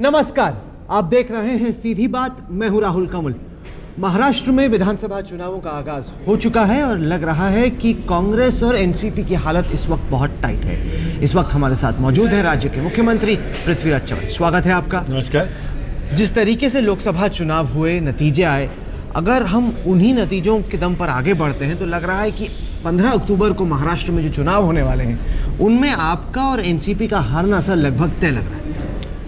नमस्कार, आप देख रहे हैं सीधी बात। मैं हूं राहुल कंवल। महाराष्ट्र में विधानसभा चुनावों का आगाज हो चुका है और लग रहा है कि कांग्रेस और एनसीपी की हालत इस वक्त बहुत टाइट है। इस वक्त हमारे साथ मौजूद है राज्य के मुख्यमंत्री पृथ्वीराज चव्हाण। स्वागत है आपका। नमस्कार। जिस तरीके से लोकसभा चुनाव हुए, नतीजे आए, अगर हम उन्हीं नतीजों के दम पर आगे बढ़ते हैं तो लग रहा है कि 15 अक्टूबर को महाराष्ट्र में जो चुनाव होने वाले हैं उनमें आपका और एनसीपी का हारना सा लगभग तय लग रहा है।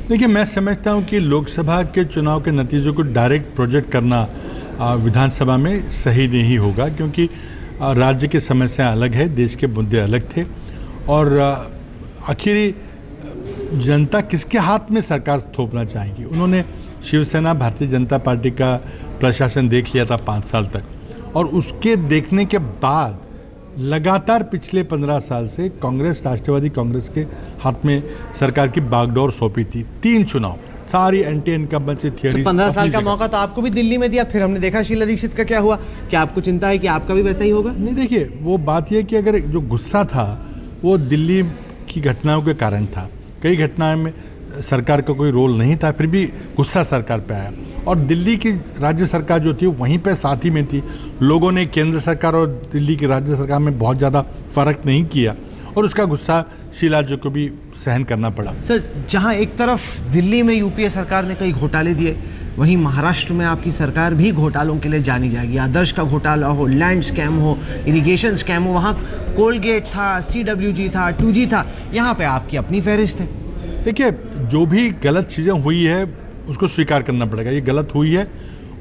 देखिए, मैं समझता हूं कि लोकसभा के चुनाव के नतीजों को डायरेक्ट प्रोजेक्ट करना विधानसभा में सही नहीं होगा, क्योंकि राज्य की समस्या अलग है, देश के मुद्दे अलग थे और आखिरी जनता किसके हाथ में सरकार थोपना चाहेगी। उन्होंने शिवसेना, भारतीय जनता पार्टी का प्रशासन देख लिया था 5 साल तक और उसके देखने के बाद लगातार पिछले 15 साल से कांग्रेस, राष्ट्रवादी कांग्रेस के हाथ में सरकार की बागडोर सौंपी थी। 3 चुनाव, सारी एंटी इनकम्बेंसी थियरी। 15 साल का मौका तो आपको भी दिल्ली में दिया, फिर हमने देखा शीला दीक्षित का क्या हुआ। क्या आपको चिंता है कि आपका भी वैसा ही होगा? नहीं, देखिए, वो बात यह कि अगर जो गुस्सा था वो दिल्ली की घटनाओं के कारण था। कई घटनाओं में सरकार का कोई रोल नहीं था, फिर भी गुस्सा सरकार पे आया और दिल्ली की राज्य सरकार जो थी वहीं पे साथ ही में थी। लोगों ने केंद्र सरकार और दिल्ली की राज्य सरकार में बहुत ज्यादा फर्क नहीं किया और उसका गुस्सा शीला जी को भी सहन करना पड़ा। सर, जहां एक तरफ दिल्ली में यूपीए सरकार ने कई घोटाले दिए, वहीं महाराष्ट्र में आपकी सरकार भी घोटालों के लिए जानी जाएगी। आदर्श का घोटाला हो, लैंड स्कैम हो, इरिगेशन स्कैम हो, वहां कोलगेट था, CWG था, 2G था, यहां पे आपकी अपनी फहरिस्त है। देखिए, जो भी गलत चीजें हुई है उसको स्वीकार करना पड़ेगा, ये गलत हुई है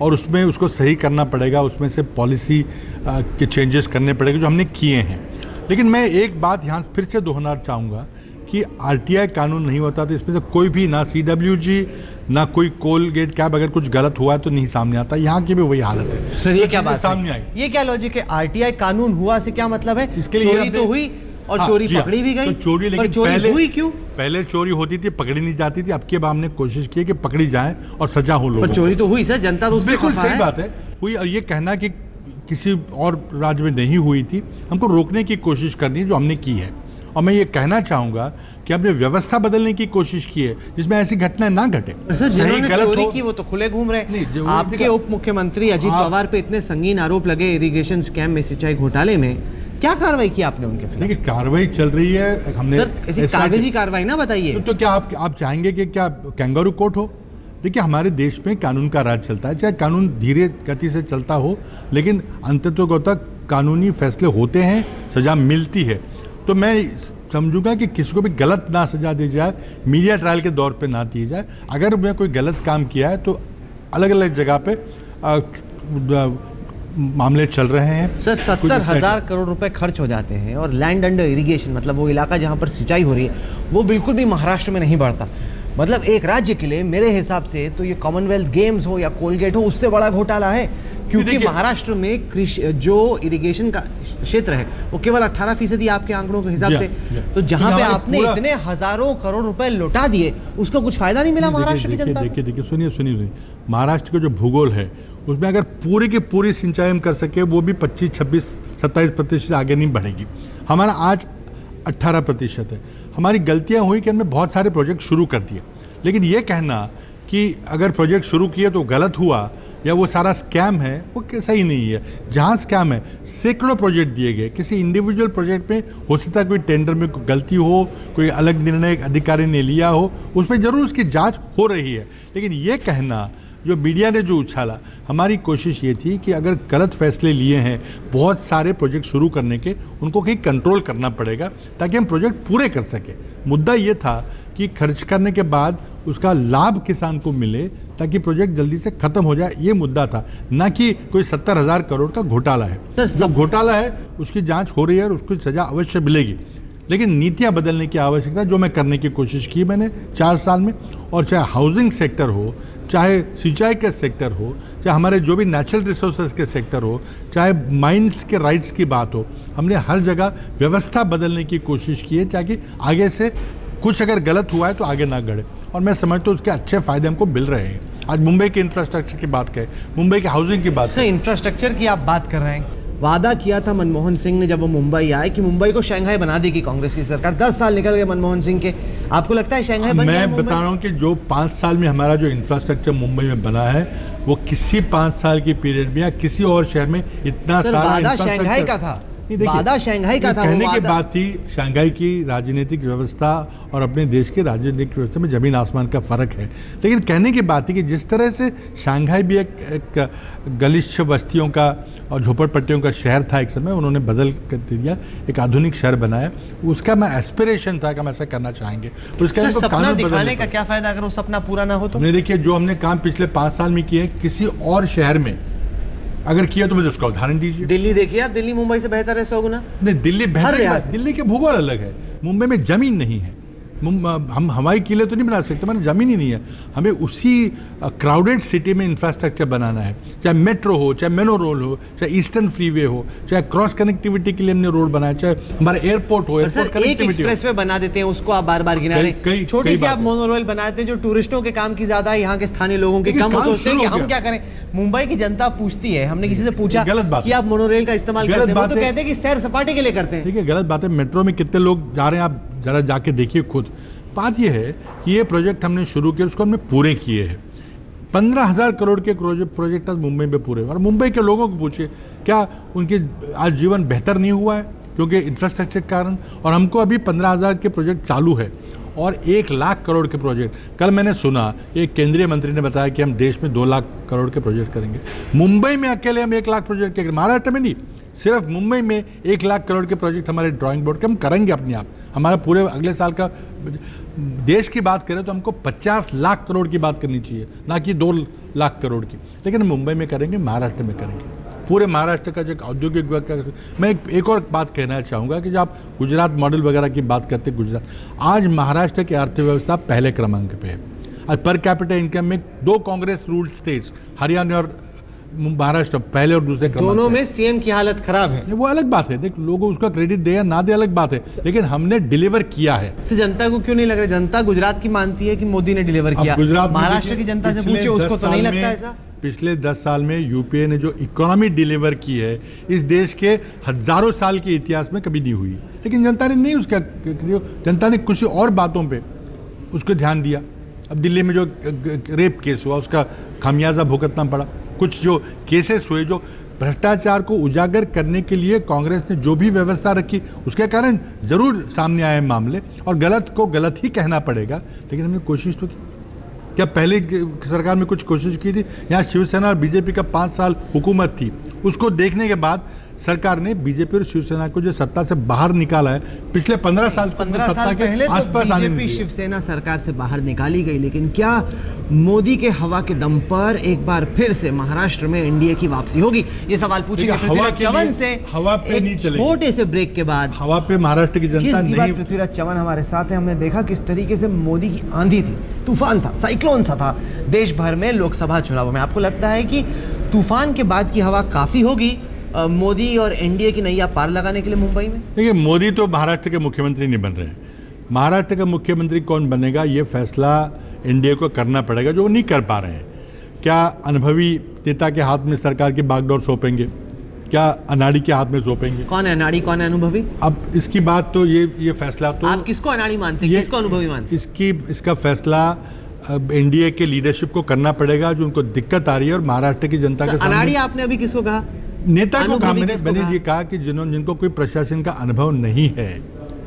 और उसमें उसको सही करना पड़ेगा, उसमें से पॉलिसी के चेंजेस करने पड़ेंगे जो हमने किए हैं। लेकिन मैं एक बात यहाँ फिर से दोहराना चाहूँगा कि RTI कानून नहीं होता तो इसमें से कोई भी, ना CWG ना कोई कोलगेट कैब, अगर कुछ गलत हुआ है तो नहीं सामने आता। यहाँ की भी वही हालत है। सर, ये क्या बात सामने आई? ये क्या लॉजिक है? RTI कानून हुआ से क्या मतलब है? इसके लिए चोरी तो हुई और चोरी पकड़ी भी गई। तो चोरी, लेकिन चोरी हुई क्यों? पहले चोरी होती थी, पकड़ी नहीं जाती थी। अब की बार हमने कोशिश की कि पकड़ी जाए और सजा हो लोगों को। पर चोरी तो हुई सर, जनता तो बिल्कुल सही बात है, हुई। और ये कहना कि किसी और राज्य में नहीं हुई थी, हमको रोकने की कोशिश करनी है जो हमने की है। और मैं ये कहना चाहूंगा कि हमने व्यवस्था बदलने की कोशिश की है जिसमें ऐसी घटनाएं ना घटे। सर, जिन्होंने चोरी की वो तो खुले घूम रहे। आपके उप मुख्यमंत्री अजीत पवार पे इतने संगीन आरोप लगे इरिगेशन स्कैम में, सिंचाई घोटाले में, क्या कार्रवाई की आपने उनके खिलाफ? देखिए, कार्रवाई चल रही है। हमने ऐसी कागजी कार्रवाई ना बताइए। तो क्या आप चाहेंगे कि क्या कैंगारू कोर्ट हो? देखिए, हमारे देश में कानून का राज चलता है, चाहे कानून धीरे गति से चलता हो, लेकिन अंततः तक कानूनी फैसले होते हैं, सजा मिलती है। तो मैं समझूंगा कि किसी को भी गलत ना सजा दी जाए, मीडिया ट्रायल के दौर पे ना दी जाए। अगर मैं कोई गलत काम किया है तो अलग अलग जगह पे मामले चल रहे हैं। सर, 70,000 करोड़ रुपए खर्च हो जाते हैं और लैंड अंडर इरिगेशन, मतलब वो इलाका जहां पर सिंचाई हो रही है, वो बिल्कुल भी महाराष्ट्र में नहीं बढ़ता। मतलब एक राज्य के लिए मेरे हिसाब से तो ये कॉमनवेल्थ गेम्स हो या कोलगेट हो, उससे बड़ा घोटाला है। क्योंकि महाराष्ट्र में कृषि जो इरिगेशन का क्षेत्र है वो केवल 18% आपके आंकड़ों के हिसाब से। तो जहां पे आपने इतने हजारों करोड़ रुपए लौटा दिए, उसको कुछ फायदा नहीं मिला महाराष्ट्र की जनता को। देखिए, सुनिए, महाराष्ट्र का जो भूगोल है उसमें अगर पूरी की पूरी सिंचाई हम कर सके, वो भी 25, 26, 27% आगे नहीं बढ़ेगी। हमारा आज 18% है। हमारी गलतियां हुई कि हमने बहुत सारे प्रोजेक्ट शुरू कर दिए, लेकिन ये कहना कि अगर प्रोजेक्ट शुरू किए तो गलत हुआ या वो सारा स्कैम है, वो सही नहीं है। जहां स्कैम है, सैकड़ों प्रोजेक्ट दिए गए, किसी इंडिविजुअल प्रोजेक्ट में हो सकता है कोई टेंडर में कोई गलती हो, कोई अलग निर्णय अधिकारी ने लिया हो, उसमें जरूर उसकी जांच हो रही है। लेकिन ये कहना जो मीडिया ने जो उछाला, हमारी कोशिश ये थी कि अगर गलत फैसले लिए हैं बहुत सारे प्रोजेक्ट शुरू करने के, उनको कहीं कंट्रोल करना पड़ेगा ताकि हम प्रोजेक्ट पूरे कर सके। मुद्दा ये था कि खर्च करने के बाद उसका लाभ किसान को मिले ताकि प्रोजेक्ट जल्दी से खत्म हो जाए, ये मुद्दा था, ना कि कोई 70,000 करोड़ का घोटाला है। जो घोटाला है उसकी जांच हो रही है और उसको सजा अवश्य मिलेगी, लेकिन नीतियां बदलने की आवश्यकता, जो मैं करने की कोशिश की मैंने 4 साल में। और चाहे हाउसिंग सेक्टर हो, चाहे सिंचाई का सेक्टर हो, चाहे हमारे जो भी नेचुरल रिसोर्सेज के सेक्टर हो, चाहे माइंस के राइट्स की बात हो, हमने हर जगह व्यवस्था बदलने की कोशिश की है ताकि आगे से कुछ अगर गलत हुआ है तो आगे ना बढ़े। और मैं समझता हूँ उसके अच्छे फायदे हमको मिल रहे हैं। आज मुंबई के इंफ्रास्ट्रक्चर की बात करें, मुंबई के हाउसिंग की बात करें, इंफ्रास्ट्रक्चर की आप बात कर रहे हैं, वादा किया था मनमोहन सिंह ने जब वो मुंबई आए कि मुंबई को शंघाई बना देगी कांग्रेस की सरकार। 10 साल निकल गए मनमोहन सिंह के, आपको लगता है शंघाई बन जाए? मैं बता रहा हूं कि जो 5 साल में हमारा जो इंफ्रास्ट्रक्चर मुंबई में बना है वो किसी 5 साल की पीरियड में या किसी और शहर में इतना सारा वादा शंघाई का था, वादा शंघाई का था। कहने की बात थी, शंघाई की राजनीतिक व्यवस्था और अपने देश की राजनीतिक व्यवस्था में जमीन आसमान का फर्क है। लेकिन कहने की बात थी कि जिस तरह से शंघाई भी एक गलिच्छ बस्तियों का और झोपड़पट्टियों का शहर था एक समय, उन्होंने बदल कर दिया, एक आधुनिक शहर बनाया। उसका मैं एस्पिरेशन था कि हम ऐसा करना चाहेंगे। तो इसका सपना दिखाने का क्या फायदा अगर वो सपना पूरा ना हो तो? हमने देखिए जो हमने काम पिछले 5 साल में किए, किसी और शहर में अगर किया तो मुझे उसका उदाहरण दीजिए। दिल्ली देखिए आप, दिल्ली मुंबई से बेहतर है 100 गुना। नहीं, दिल्ली बेहतर है, दिल्ली के भूगोल अलग है। मुंबई में जमीन नहीं है, हम हवाई किले तो नहीं बना सकते, हमारी जमीन ही नहीं है। हमें उसी क्राउडेड सिटी में इंफ्रास्ट्रक्चर बनाना है, चाहे मेट्रो हो, चाहे मेनो रोड हो, चाहे ईस्टर्न फ्रीवे हो, चाहे क्रॉस कनेक्टिविटी के लिए हमने रोड बनाया, चाहे हमारा एयरपोर्ट हो, एयरपोर्ट कनेक्टिविटी। एक एक्सप्रेसवे बना देते हैं, उसको आप बार बार गिना रहे हैं। छोटी सी आप मोनो रेल बनाते हैं जो टूरिस्टों के काम की ज्यादा है, यहाँ के स्थानीय लोगों की कम। सोचते हैं कि हम क्या करें। मुंबई की जनता पूछती है, हमने किसी से पूछा कि आप मोनो रेल का इस्तेमाल करते हैं, तो कहते हैं कि सैर सपाटे के लिए करते हैं। ठीक है, गलत बात है। मेट्रो में कितने लोग जा रहे हैं आप जरा जाके देखिए खुद। बात यह है कि ये प्रोजेक्ट हमने शुरू किया, उसको हमने पूरे किए हैं। 15,000 करोड़ के प्रोजेक्ट आज मुंबई में पूरे। और मुंबई के लोगों को पूछिए, क्या उनके आज जीवन बेहतर नहीं हुआ है क्योंकि इंफ्रास्ट्रक्चर के कारण? और हमको अभी 15,000 के प्रोजेक्ट चालू है और 1 लाख करोड़ के प्रोजेक्ट। कल मैंने सुना एक केंद्रीय मंत्री ने बताया कि हम देश में 2 लाख करोड़ के प्रोजेक्ट करेंगे। मुंबई में अकेले हम 1 लाख प्रोजेक्ट करेंगे, महाराष्ट्र में नहीं, सिर्फ मुंबई में 1 लाख करोड़ के प्रोजेक्ट हमारे ड्राइंग बोर्ड के हम करेंगे अपने आप। हमारा पूरे अगले साल का देश की बात करें तो हमको 50 लाख करोड़ की बात करनी चाहिए, ना कि 2 लाख करोड़ की। लेकिन मुंबई में करेंगे, महाराष्ट्र में करेंगे, पूरे महाराष्ट्र का जो औद्योगिक विकास। मैं एक और बात कहना चाहूंगा कि जब आप गुजरात मॉडल वगैरह की बात करते हैं, गुजरात आज महाराष्ट्र की अर्थव्यवस्था पहले क्रमांक पे है। आज पर कैपिटा इनकम में 2 कांग्रेस रूल्ड स्टेट्स हरियाणा और महाराष्ट्र पहले और दूसरे क्रम दोनों में सीएम की हालत खराब है। वो अलग बात है, देख लोगों उसका क्रेडिट दे या ना दे अलग बात है, लेकिन हमने डिलीवर किया है। जनता को क्यों नहीं लग रहा? जनता गुजरात की मानती है कि मोदी ने डिलीवर किया। गुजरात महाराष्ट्र की जनता से पूछे, उसको तो नहीं लगता ऐसा। पिछले 10 साल में यूपीए ने जो इकोनॉमी डिलीवर की है, इस देश के हजारों साल के इतिहास में कभी नहीं हुई। लेकिन जनता ने नहीं, उसका जनता ने कुछ और बातों पे उसको ध्यान दिया। अब दिल्ली में जो रेप केस हुआ उसका खामियाजा भुगतना पड़ा। कुछ जो केसेस हुए, जो भ्रष्टाचार को उजागर करने के लिए कांग्रेस ने जो भी व्यवस्था रखी, उसके कारण जरूर सामने आए मामले, और गलत को गलत ही कहना पड़ेगा। लेकिन हमने कोशिश तो की। क्या पहले सरकार में कुछ कोशिश की थी? यहाँ शिवसेना और बीजेपी का 5 साल हुकूमत थी, उसको देखने के बाद सरकार ने बीजेपी और शिवसेना को जो सत्ता से बाहर निकाला है, पिछले 15 साल सत्ता के आसपास आने में शिवसेना सरकार से बाहर निकाली गई। लेकिन क्या मोदी के हवा के दम पर एक बार फिर से महाराष्ट्र में एनडीए की वापसी होगी? ये सवाल पूछेंगे पृथ्वीराज चव्हाण से। हवा पे नहीं चलेगी, छोटे से ब्रेक के बाद हवा पे महाराष्ट्र की जनता नहीं। पृथ्वीराज चव्हाण हमारे साथ है। हमने देखा किस तरीके से मोदी की आंधी थी, तूफान था, साइक्लोन सा था देश भर में लोकसभा चुनाव में। आपको लगता है कि तूफान के बाद की हवा काफी होगी मोदी और एनडीए की नैया पार लगाने के लिए मुंबई में? देखिए, मोदी तो महाराष्ट्र के मुख्यमंत्री नहीं बन रहे हैं। महाराष्ट्र का मुख्यमंत्री कौन बनेगा, ये फैसला एनडीए को करना पड़ेगा, जो वो नहीं कर पा रहे हैं। क्या अनुभवी नेता के हाथ में सरकार की बागडोर सौंपेंगे? क्या अनाड़ी के हाथ में सौंपेंगे? कौन है अनाड़ी, कौन है अनुभवी? अब इसकी बात तो ये फैसला तो आप किसको अनाड़ी मानते हैं, किसको अनुभवी मानते हैं? इसका फैसला एनडीए के लीडरशिप को करना पड़ेगा, जो उनको दिक्कत आ रही है। और महाराष्ट्र की जनता के अनाड़ी आपने अभी किसको कहा? नेता को कहा मैंने ये कहा कि जिनको कोई प्रशासन का अनुभव नहीं है,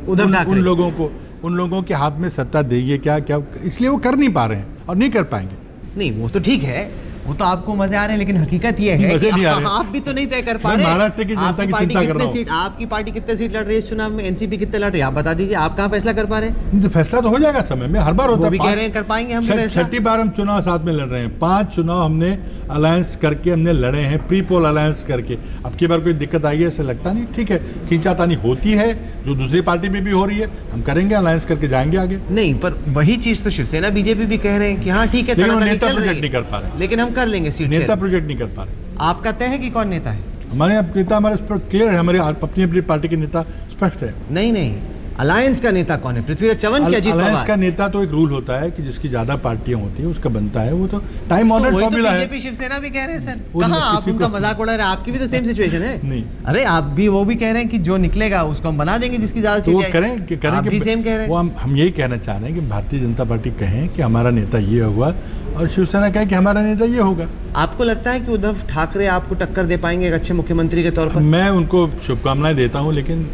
उन लोगों के हाथ में सत्ता देगी क्या, इसलिए वो कर नहीं पा रहे हैं और नहीं कर पाएंगे। नहीं, वो तो ठीक है, वो तो आपको मजे आ रहे हैं, लेकिन हकीकत ये है कि आप भी तो नहीं तय कर पा रहे। महाराष्ट्र की जनता की चिंता कर रहा हूं। आपकी पार्टी कितने सीट लड़ रही है इस चुनाव में, एनसीपी कितने लड़ रही है, आप बता दीजिए। आप कहां फैसला कर पा रहे हैं? तो फैसला तो हो जाएगा समय में, हर बार होता है। वो भी कह रहे हैं कर पाएंगे हम। 6ठी बार हम चुनाव साथ में लड़ रहे हैं। 5 चुनाव हमने अलायंस करके हमने लड़े हैं, प्री पोल अलायंस करके। अब की बार कोई दिक्कत आई है ऐसा लगता नहीं। ठीक है, खींचातानी होती है जो दूसरी पार्टी में भी हो रही है, हम करेंगे, अलायंस करके जाएंगे आगे। नहीं, पर वही चीज तो शिवसेना बीजेपी भी कह रहे हैं कि हाँ ठीक है, नेता प्रोजेक्ट नहीं कर पा रहे, लेकिन हम कर लेंगे सीट। नेता प्रोजेक्ट नहीं कर पा रहे। आपका तय है कि कौन नेता है? हमारे नेता हमारे क्लियर है, हमारे अपनी अपनी पार्टी के नेता स्पष्ट है। नहीं, अलायंस का नेता कौन है? पृथ्वीराज चव्हाण की अजीत अलायंस पवार? का नेता तो एक रूल होता है कि जिसकी ज्यादा पार्टियां होती हैं उसका बनता है, वो तो टाइम ऑनर्ड फॉर्मूला है। बीजेपी शिवसेना भी कह रहे हैं सर, वो कहाँ आप किसी उनका को- मजाक उड़ा रहे हैं? आपकी भी तो सेम सिचुएशन है। नहीं। अरे आप भी, वो भी कह रहे हैं कि जो निकलेगा उसको हम बना देंगे जिसकी ज्यादा तो वो सीटें करें आएंगी। कि आप भी सेम कह रहे वो हैं। हम यही कहना चाह रहे हैं कि भारतीय जनता पार्टी कहें कि हमारा नेता ये हुआ और शिवसेना कहे कि हमारा नेता ये होगा। आपको लगता है कि उद्धव ठाकरे आपको टक्कर दे पाएंगे एक अच्छे मुख्यमंत्री के तौर पर? मैं उनको शुभकामनाएं देता हूं, लेकिन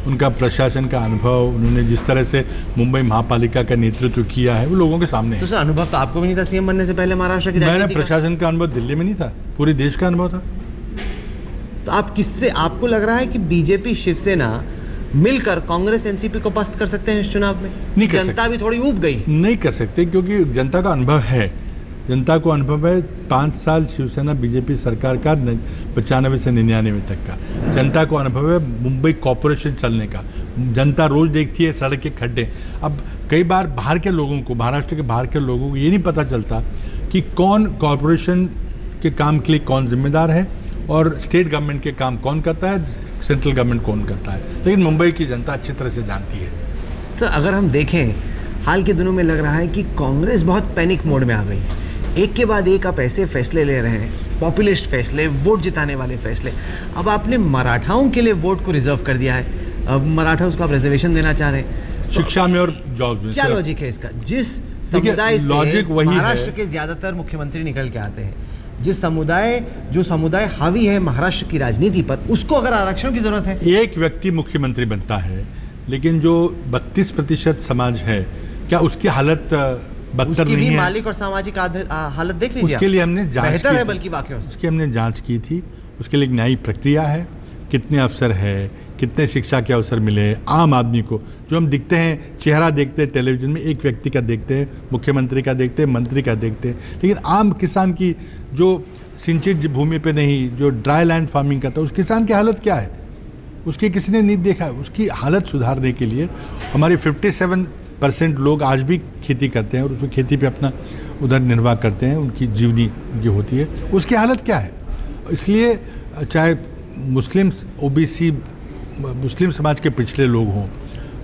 उनका प्रशासन का अनुभव, उन्होंने जिस तरह से मुंबई महापालिका का नेतृत्व किया है, वो लोगों के सामने तो है। सर अनुभव तो आपको भी नहीं था सीएम बनने से पहले महाराष्ट्र की मैंने राजनीति का? प्रशासन का अनुभव दिल्ली में नहीं था, पूरे देश का अनुभव था। तो आप किससे, आपको लग रहा है कि बीजेपी शिवसेना मिलकर कांग्रेस एनसीपी को पस्त कर सकते हैं इस चुनाव में? नहीं कर जनता सकते। भी थोड़ी ऊब गई। नहीं कर सकते क्योंकि जनता का अनुभव है, जनता को अनुभव है 5 साल शिवसेना बीजेपी सरकार का 95 से 99 तक का। जनता को अनुभव है मुंबई कॉरपोरेशन चलने का, जनता रोज देखती है सड़क के खड्डे। अब कई बार बाहर के लोगों को, महाराष्ट्र के बाहर के लोगों को ये नहीं पता चलता कि कौन कॉरपोरेशन के काम के लिए कौन जिम्मेदार है और स्टेट गवर्नमेंट के काम कौन करता है, सेंट्रल गवर्नमेंट कौन करता है। लेकिन मुंबई की जनता अच्छी तरह से जानती है। सर अगर हम देखें हाल के दिनों में लग रहा है कि कांग्रेस बहुत पैनिक मोड में आ गई, एक के बाद एक आप ऐसे फैसले ले रहे हैं, पॉपुलिस्ट फैसले, वोट जिताने वाले फैसले। अब आपने मराठाओं के लिए वोट को रिजर्व कर दिया है, अब मराठा उसको आप रिजर्वेशन देना चाह रहे हैं। शिक्षा में और जॉब में क्या लॉजिक है इसका? जिस समुदाय से लॉजिक वही महाराष्ट्र है। के ज्यादातर मुख्यमंत्री निकल के आते हैं, जो समुदाय हावी है महाराष्ट्र की राजनीति पर, उसको अगर आरक्षण की जरूरत है। एक व्यक्ति मुख्यमंत्री बनता है, लेकिन जो 32% समाज है, क्या उसकी हालत बदतर उसकी नहीं भी है? मालिक और सामाजिक हालत देख लीजिए। उसके लिए हमने जांच बेहतर की है थी। बल्कि वाकई से। उसकी हमने जांच की थी। उसके लिए एक न्यायिक प्रक्रिया है, कितने अवसर है, कितने शिक्षा के अवसर मिले आम आदमी को। जो हम दिखते हैं, चेहरा देखते हैं टेलीविजन में, एक व्यक्ति का देखते हैं, मुख्यमंत्री का देखते हैं, मंत्री का देखते हैं, लेकिन आम किसान की जो सिंचित भूमि पे नहीं, जो ड्राई लैंड फार्मिंग करता है, उस किसान की हालत क्या है, उसकी किसी ने नहीं देखा। उसकी हालत सुधारने के लिए हमारे 57% लोग आज भी खेती करते हैं और उसमें खेती पे अपना उधर निर्वाह करते हैं, उनकी जीवनी जो होती है, उसकी हालत क्या है। इसलिए चाहे मुस्लिम ओबीसी मुस्लिम समाज के पिछड़े लोग हों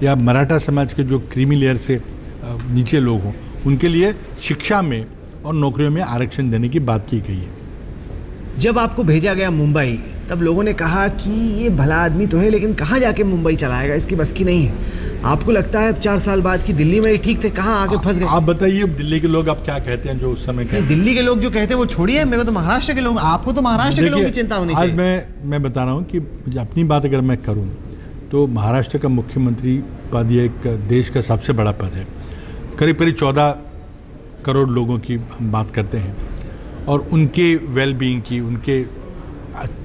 या मराठा समाज के जो क्रीमी लेयर से नीचे लोग हों, उनके लिए शिक्षा में और नौकरियों में आरक्षण देने की बात की गई है। जब आपको भेजा गया मुंबई, तब लोगों ने कहा कि ये भला आदमी तो है, लेकिन कहाँ जाके मुंबई चलाएगा, इसकी बस की नहीं है। आपको लगता है अब 4 साल बाद कि दिल्ली में ही ठीक थे, कहाँ आके फंस गए? आप बताइए दिल्ली के लोग अब क्या कहते हैं, जो उस समय कहते हैं। दिल्ली के लोग जो कहते हैं वो छोड़िए, मेरे को तो महाराष्ट्र के लोग, आपको तो महाराष्ट्र के लोगों की चिंता होनी चाहिए। आज मैं बता रहा हूं कि अपनी बात अगर मैं करूं तो महाराष्ट्र का मुख्यमंत्री पद ये एक देश का सबसे बड़ा पद है। करीब 14 करोड़ लोगों की हम बात करते हैं और उनके वेलबींग की, उनके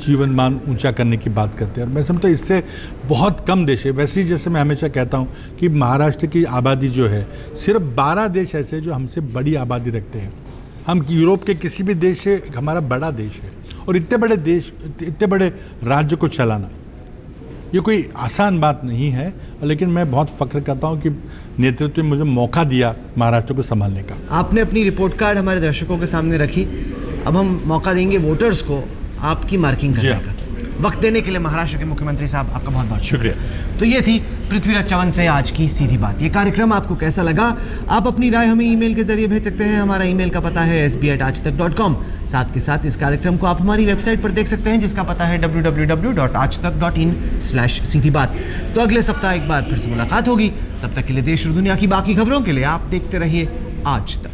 जीवन मान ऊंचा करने की बात करते हैं। और मैं समझता हूं इससे बहुत कम देश है। वैसे ही जैसे मैं हमेशा कहता हूं कि महाराष्ट्र की आबादी जो है, सिर्फ 12 देश ऐसे जो हमसे बड़ी आबादी रखते हैं। हम यूरोप के किसी भी देश से हमारा बड़ा देश है और इतने बड़े देश, इतने बड़े राज्य को चलाना ये कोई आसान बात नहीं है। लेकिन मैं बहुत फख्र करता हूं कि नेतृत्व में मुझे मौका दिया महाराष्ट्र को संभालने का। आपने अपनी रिपोर्ट कार्ड हमारे दर्शकों के सामने रखी, अब हम मौका देंगे वोटर्स को आपकी मार्किंग करने का। वक्त देने के लिए महाराष्ट्र के मुख्यमंत्री साहब आपका बहुत बहुत शुक्रिया। तो ये थी पृथ्वीराज चव्हाण से आज की सीधी बात। ये कार्यक्रम आपको कैसा लगा? आप अपनी राय हमें ईमेल के जरिए भेज सकते हैं। हमारा ईमेल का पता है sb@aajtak.com। साथ के साथ इस कार्यक्रम को आप हमारी वेबसाइट पर देख सकते हैं, जिसका पता है www.aajtak.in/सीधी बात। तो अगले सप्ताह एक बार फिर से मुलाकात होगी। तब तक के लिए देश और दुनिया की बाकी खबरों के लिए आप देखते रहिए आज तक।